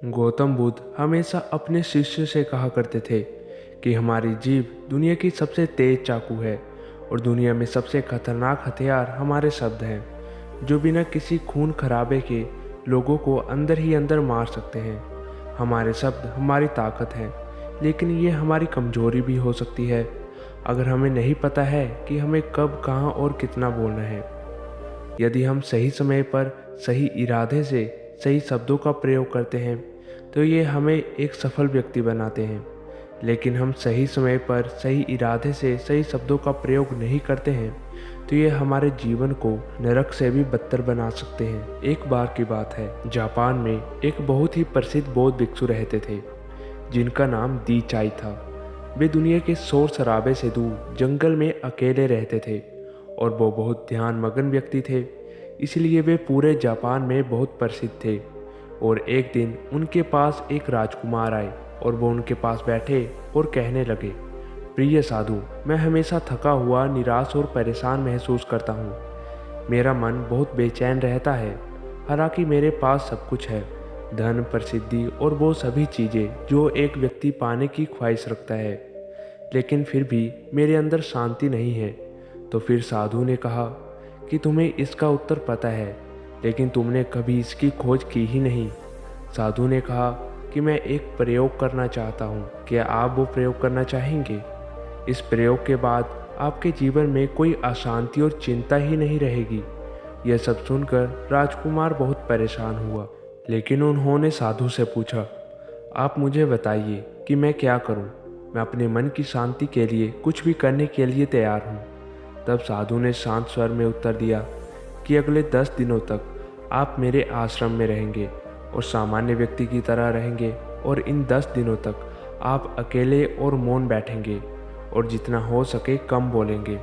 गौतम बुद्ध हमेशा अपने शिष्य से कहा करते थे कि हमारी जीभ दुनिया की सबसे तेज चाकू है और दुनिया में सबसे खतरनाक हथियार हमारे शब्द हैं, जो बिना किसी खून खराबे के लोगों को अंदर ही अंदर मार सकते हैं। हमारे शब्द हमारी ताकत है, लेकिन ये हमारी कमजोरी भी हो सकती है अगर हमें नहीं पता है कि हमें कब, कहाँ और कितना बोलना है। यदि हम सही समय पर सही इरादे से सही शब्दों का प्रयोग करते हैं तो ये हमें एक सफल व्यक्ति बनाते हैं, लेकिन हम सही समय पर सही इरादे से सही शब्दों का प्रयोग नहीं करते हैं तो ये हमारे जीवन को नरक से भी बदतर बना सकते हैं। एक बार की बात है, जापान में एक बहुत ही प्रसिद्ध बौद्ध भिक्षु रहते थे जिनका नाम दी चाई था। वे दुनिया के शोर शराबे से दूर जंगल में अकेले रहते थे और वो बहुत ध्यान मग्न व्यक्ति थे, इसलिए वे पूरे जापान में बहुत प्रसिद्ध थे। और एक दिन उनके पास एक राजकुमार आए और वो उनके पास बैठे और कहने लगे, प्रिय साधु, मैं हमेशा थका हुआ, निराश और परेशान महसूस करता हूँ। मेरा मन बहुत बेचैन रहता है। हालांकि मेरे पास सब कुछ है, धन, प्रसिद्धि और वो सभी चीज़ें जो एक व्यक्ति पाने की ख्वाहिश रखता है, लेकिन फिर भी मेरे अंदर शांति नहीं है। तो फिर साधु ने कहा कि तुम्हें इसका उत्तर पता है, लेकिन तुमने कभी इसकी खोज की ही नहीं। साधु ने कहा कि मैं एक प्रयोग करना चाहता हूँ, क्या आप वो प्रयोग करना चाहेंगे? इस प्रयोग के बाद आपके जीवन में कोई अशांति और चिंता ही नहीं रहेगी। यह सब सुनकर राजकुमार बहुत परेशान हुआ, लेकिन उन्होंने साधु से पूछा, आप मुझे बताइए कि मैं क्या करूं? मैं अपने मन की शांति के लिए कुछ भी करने के लिए तैयार हूं। तब साधु ने शांत स्वर में उत्तर दिया कि अगले 10 दिनों तक आप मेरे आश्रम में रहेंगे और सामान्य व्यक्ति की तरह रहेंगे, और इन 10 दिनों तक आप अकेले और मौन बैठेंगे और जितना हो सके कम बोलेंगे।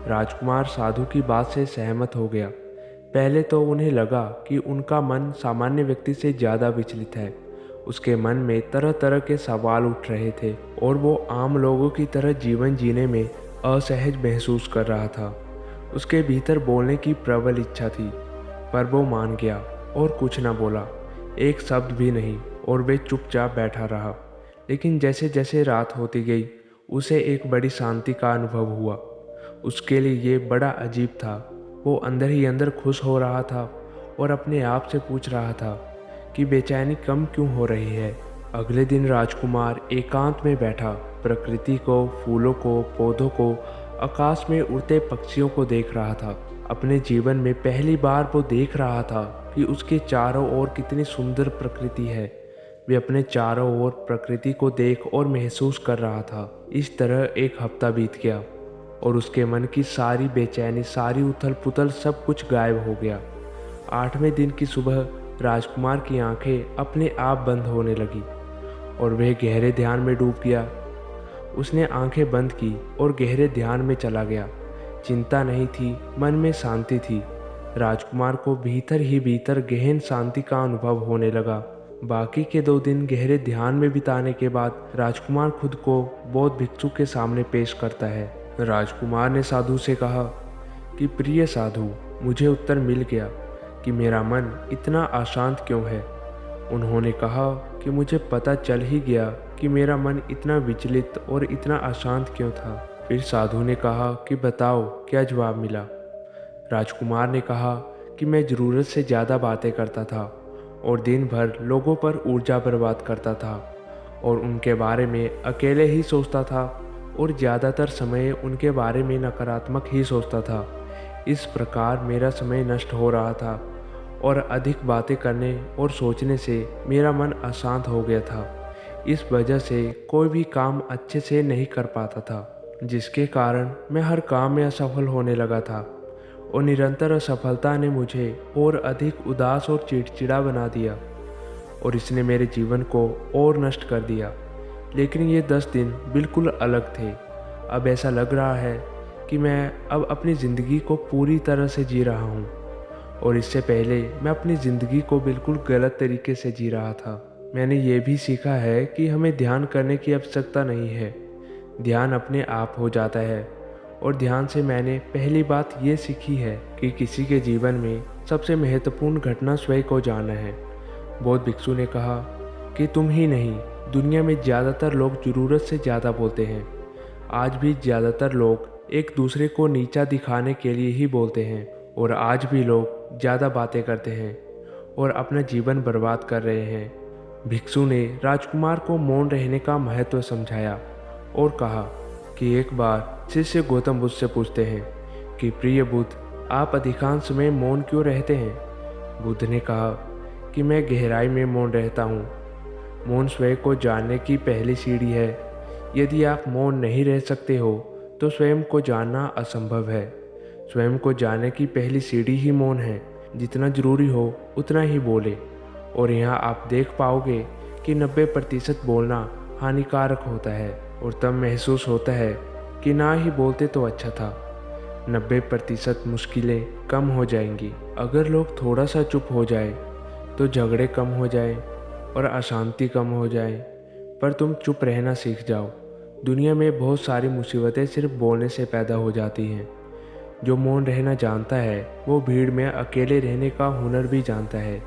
राजकुमार साधु की बात से सहमत हो गया। पहले तो उन्हें लगा कि उनका मन सामान्य व्यक्ति से ज़्यादा विचलित है। उसके मन में तरह तरह के सवाल उठ रहे थे और वो आम लोगों की तरह जीवन जीने में असहज महसूस कर रहा था। उसके भीतर बोलने की प्रबल इच्छा थी, पर वो मान गया और कुछ न बोला, एक शब्द भी नहीं, और वे चुपचाप बैठा रहा। लेकिन जैसे जैसे रात होती गई उसे एक बड़ी शांति का अनुभव हुआ। उसके लिए ये बड़ा अजीब था। वो अंदर ही अंदर खुश हो रहा था और अपने आप से पूछ रहा था कि बेचैनी कम क्यों हो रही है। अगले दिन राजकुमार एकांत में बैठा, प्रकृति को, फूलों को, पौधों को, आकाश में उड़ते पक्षियों को देख रहा था। अपने जीवन में पहली बार वो देख रहा था कि उसके चारों ओर कितनी सुंदर प्रकृति है। वे अपने चारों ओर प्रकृति को देख और महसूस कर रहा था। इस तरह एक हफ्ता बीत गया और उसके मन की सारी बेचैनी, सारी उथल पुथल, सब कुछ गायब हो गया। 8वें दिन की सुबह राजकुमार की आंखें अपने आप बंद होने लगी और वह गहरे ध्यान में डूब गया। उसने आंखें बंद की और गहरे ध्यान में चला गया। चिंता नहीं थी, मन में शांति थी। राजकुमार को भीतर ही भीतर गहन शांति का अनुभव होने लगा। बाकी के 2 दिन गहरे ध्यान में बिताने के बाद राजकुमार खुद को बौद्ध भिक्षु के सामने पेश करता है। राजकुमार ने साधु से कहा कि प्रिय साधु, मुझे उत्तर मिल गया कि मेरा मन इतना अशांत क्यों है। उन्होंने कहा कि मुझे पता चल ही गया कि मेरा मन इतना विचलित और इतना अशांत क्यों था। फिर साधु ने कहा कि बताओ, क्या जवाब मिला? राजकुमार ने कहा कि मैं ज़रूरत से ज़्यादा बातें करता था और दिन भर लोगों पर ऊर्जा बर्बाद करता था और उनके बारे में अकेले ही सोचता था और ज़्यादातर समय उनके बारे में नकारात्मक ही सोचता था। इस प्रकार मेरा समय नष्ट हो रहा था और अधिक बातें करने और सोचने से मेरा मन अशांत हो गया था। इस वजह से कोई भी काम अच्छे से नहीं कर पाता था, जिसके कारण मैं हर काम में असफल होने लगा था और निरंतर असफलता ने मुझे और अधिक उदास और चिड़चिड़ा बना दिया और इसने मेरे जीवन को और नष्ट कर दिया। लेकिन ये 10 दिन बिल्कुल अलग थे। अब ऐसा लग रहा है कि मैं अब अपनी ज़िंदगी को पूरी तरह से जी रहा हूँ, और इससे पहले मैं अपनी ज़िंदगी को बिल्कुल गलत तरीके से जी रहा था। मैंने ये भी सीखा है कि हमें ध्यान करने की आवश्यकता नहीं है, ध्यान अपने आप हो जाता है। और ध्यान से मैंने पहली बात ये सीखी है कि किसी के जीवन में सबसे महत्वपूर्ण घटना स्वयं को जानना है। बौद्ध भिक्षु ने कहा कि तुम ही नहीं, दुनिया में ज़्यादातर लोग ज़रूरत से ज़्यादा बोलते हैं। आज भी ज़्यादातर लोग एक दूसरे को नीचा दिखाने के लिए ही बोलते हैं, और आज भी लोग ज़्यादा बातें करते हैं और अपना जीवन बर्बाद कर रहे हैं। भिक्षु ने राजकुमार को मौन रहने का महत्व समझाया और कहा कि एक बार शिष्य गौतम बुद्ध से पूछते हैं कि प्रिय बुद्ध, आप अधिकांश समय मौन क्यों रहते हैं? बुद्ध ने कहा कि मैं गहराई में मौन रहता हूँ। मौन स्वयं को जानने की पहली सीढ़ी है। यदि आप मौन नहीं रह सकते हो तो स्वयं को जानना असंभव है। स्वयं को जानने की पहली सीढ़ी ही मौन है। जितना ज़रूरी हो उतना ही बोले, और यहाँ आप देख पाओगे कि 90% बोलना हानिकारक होता है, और तब महसूस होता है कि ना ही बोलते तो अच्छा था। 90% मुश्किलें कम हो जाएंगी। अगर लोग थोड़ा सा चुप हो जाए तो झगड़े कम हो जाए और अशांति कम हो जाए। पर तुम चुप रहना सीख जाओ। दुनिया में बहुत सारी मुसीबतें सिर्फ बोलने से पैदा हो जाती हैं। जो मौन रहना जानता है वो भीड़ में अकेले रहने का हुनर भी जानता है।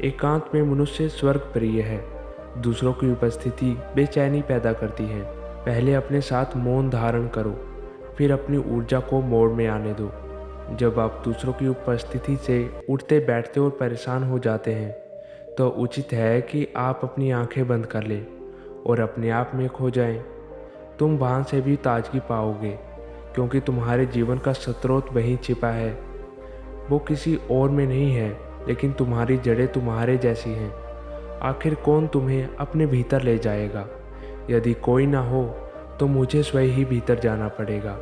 एकांत में मनुष्य स्वर्ग प्रिय है। दूसरों की उपस्थिति बेचैनी पैदा करती है। पहले अपने साथ मौन धारण करो, फिर अपनी ऊर्जा को मोड़ में आने दो। जब आप दूसरों की उपस्थिति से उठते बैठते और परेशान हो जाते हैं तो उचित है कि आप अपनी आंखें बंद कर लें और अपने आप में खो जाएं। तुम वहाँ से भी ताजगी पाओगे, क्योंकि तुम्हारे जीवन का स्रोत वहीं छिपा है। वो किसी और में नहीं है, लेकिन तुम्हारी जड़ें तुम्हारे जैसी हैं। आखिर कौन तुम्हें अपने भीतर ले जाएगा? यदि कोई ना हो तो मुझे स्वयं ही भीतर जाना पड़ेगा।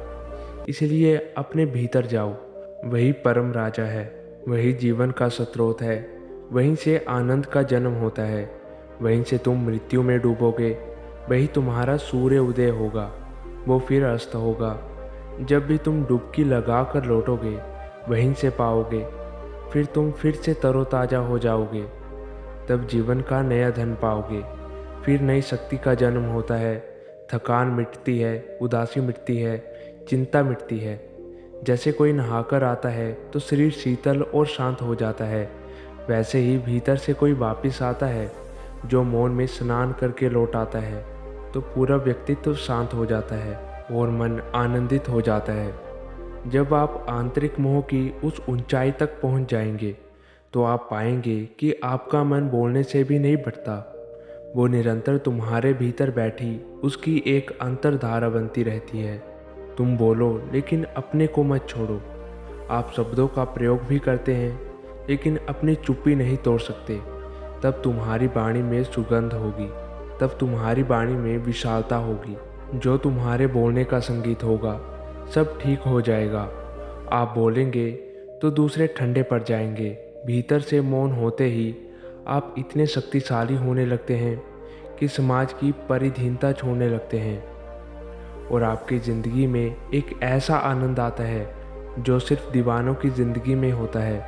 इसलिए अपने भीतर जाओ। वही परम राजा है, वही जीवन का स्रोत है। वहीं से आनंद का जन्म होता है। वहीं से तुम मृत्यु में डूबोगे। वही तुम्हारा सूर्य उदय होगा, वो फिर अस्त होगा। जब भी तुम डुबकी लगा कर लौटोगे वहीं से पाओगे। फिर तुम फिर से तरोताज़ा हो जाओगे। तब जीवन का नया धन पाओगे। फिर नई शक्ति का जन्म होता है। थकान मिटती है, उदासी मिटती है, चिंता मिटती है। जैसे कोई नहाकर आता है तो शरीर शीतल और शांत हो जाता है, वैसे ही भीतर से कोई वापस आता है जो मौन में स्नान करके लौट आता है तो पूरा व्यक्तित्व शांत हो जाता है और मन आनंदित हो जाता है। जब आप आंतरिक मोह की उस ऊंचाई तक पहुंच जाएंगे तो आप पाएंगे कि आपका मन बोलने से भी नहीं बढ़ता। वो निरंतर तुम्हारे भीतर बैठी उसकी एक अंतर्धारा बनती रहती है। तुम बोलो लेकिन अपने को मत छोड़ो। आप शब्दों का प्रयोग भी करते हैं लेकिन अपनी चुप्पी नहीं तोड़ सकते। तब तुम्हारी वाणी में सुगंध होगी, तब तुम्हारी वाणी में विशालता होगी। जो तुम्हारे बोलने का संगीत होगा, सब ठीक हो जाएगा। आप बोलेंगे तो दूसरे ठंडे पड़ जाएंगे। भीतर से मौन होते ही आप इतने शक्तिशाली होने लगते हैं कि समाज की परिधीनता छोड़ने लगते हैं, और आपकी ज़िंदगी में एक ऐसा आनंद आता है जो सिर्फ दीवानों की ज़िंदगी में होता है।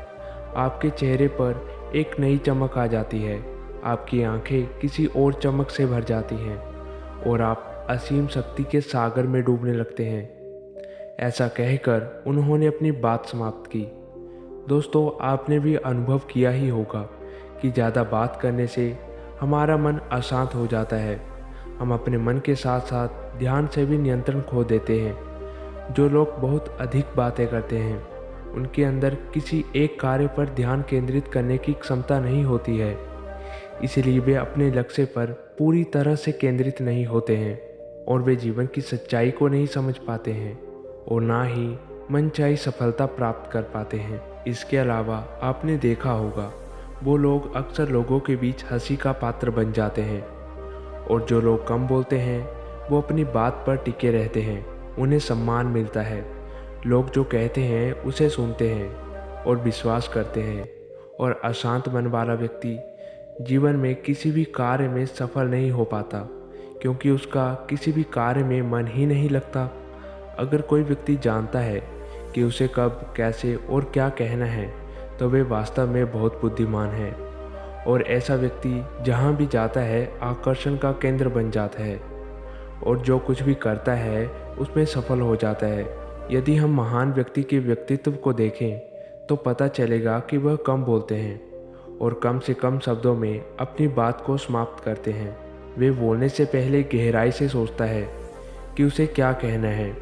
आपके चेहरे पर एक नई चमक आ जाती है। आपकी आंखें किसी और चमक से भर जाती हैं और आप असीम शक्ति के सागर में डूबने लगते हैं। ऐसा कहकर उन्होंने अपनी बात समाप्त की। दोस्तों, आपने भी अनुभव किया ही होगा कि ज़्यादा बात करने से हमारा मन अशांत हो जाता है। हम अपने मन के साथ साथ ध्यान से भी नियंत्रण खो देते हैं। जो लोग बहुत अधिक बातें करते हैं उनके अंदर किसी एक कार्य पर ध्यान केंद्रित करने की क्षमता नहीं होती है, इसलिए वे अपने लक्ष्य पर पूरी तरह से केंद्रित नहीं होते हैं और वे जीवन की सच्चाई को नहीं समझ पाते हैं और ना ही मनचाही सफलता प्राप्त कर पाते हैं। इसके अलावा आपने देखा होगा वो लोग अक्सर लोगों के बीच हंसी का पात्र बन जाते हैं, और जो लोग कम बोलते हैं वो अपनी बात पर टिके रहते हैं। उन्हें सम्मान मिलता है। लोग जो कहते हैं उसे सुनते हैं और विश्वास करते हैं, और अशांत मन वाला व्यक्ति जीवन में किसी भी कार्य में सफल नहीं हो पाता, क्योंकि उसका किसी भी कार्य में मन ही नहीं लगता। अगर कोई व्यक्ति जानता है कि उसे कब, कैसे और क्या कहना है तो वे वास्तव में बहुत बुद्धिमान है, और ऐसा व्यक्ति जहाँ भी जाता है आकर्षण का केंद्र बन जाता है और जो कुछ भी करता है उसमें सफल हो जाता है। यदि हम महान व्यक्ति के व्यक्तित्व को देखें तो पता चलेगा कि वह कम बोलते हैं और कम से कम शब्दों में अपनी बात को समाप्त करते हैं। वे बोलने से पहले गहराई से सोचता है कि उसे क्या कहना है,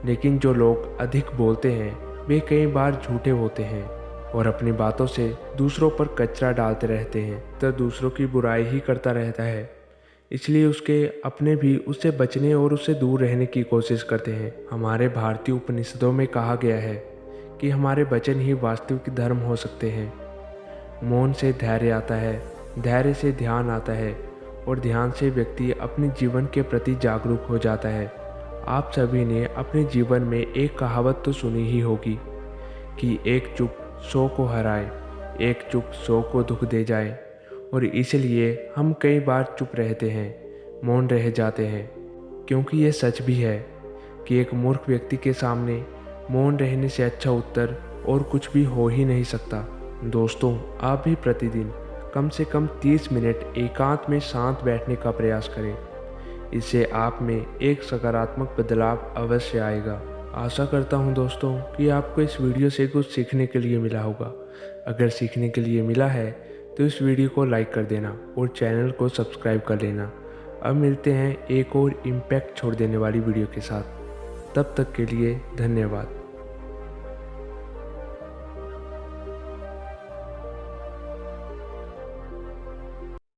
लेकिन जो लोग अधिक बोलते हैं वे कई बार झूठे होते हैं और अपनी बातों से दूसरों पर कचरा डालते रहते हैं, तो दूसरों की बुराई ही करता रहता है। इसलिए उसके अपने भी उससे बचने और उससे दूर रहने की कोशिश करते हैं। हमारे भारतीय उपनिषदों में कहा गया है कि हमारे वचन ही वास्तविक धर्म हो सकते हैं। मौन से धैर्य आता है, धैर्य से ध्यान आता है और ध्यान से व्यक्ति अपने जीवन के प्रति जागरूक हो जाता है। आप सभी ने अपने जीवन में एक कहावत तो सुनी ही होगी कि एक चुप 100 को हराए, एक चुप 100 को दुख दे जाए। और इसलिए हम कई बार चुप रहते हैं, मौन रह जाते हैं, क्योंकि यह सच भी है कि एक मूर्ख व्यक्ति के सामने मौन रहने से अच्छा उत्तर और कुछ भी हो ही नहीं सकता। दोस्तों, आप भी प्रतिदिन कम से कम 30 मिनट एकांत में शांत बैठने का प्रयास करें। इससे आप में एक सकारात्मक बदलाव अवश्य आएगा। आशा करता हूं दोस्तों कि आपको इस वीडियो से कुछ सीखने के लिए मिला होगा। अगर सीखने के लिए मिला है तो इस वीडियो को लाइक कर देना और चैनल को सब्सक्राइब कर लेना। अब मिलते हैं एक और इम्पैक्ट छोड़ देने वाली वीडियो के साथ। तब तक के लिए धन्यवाद।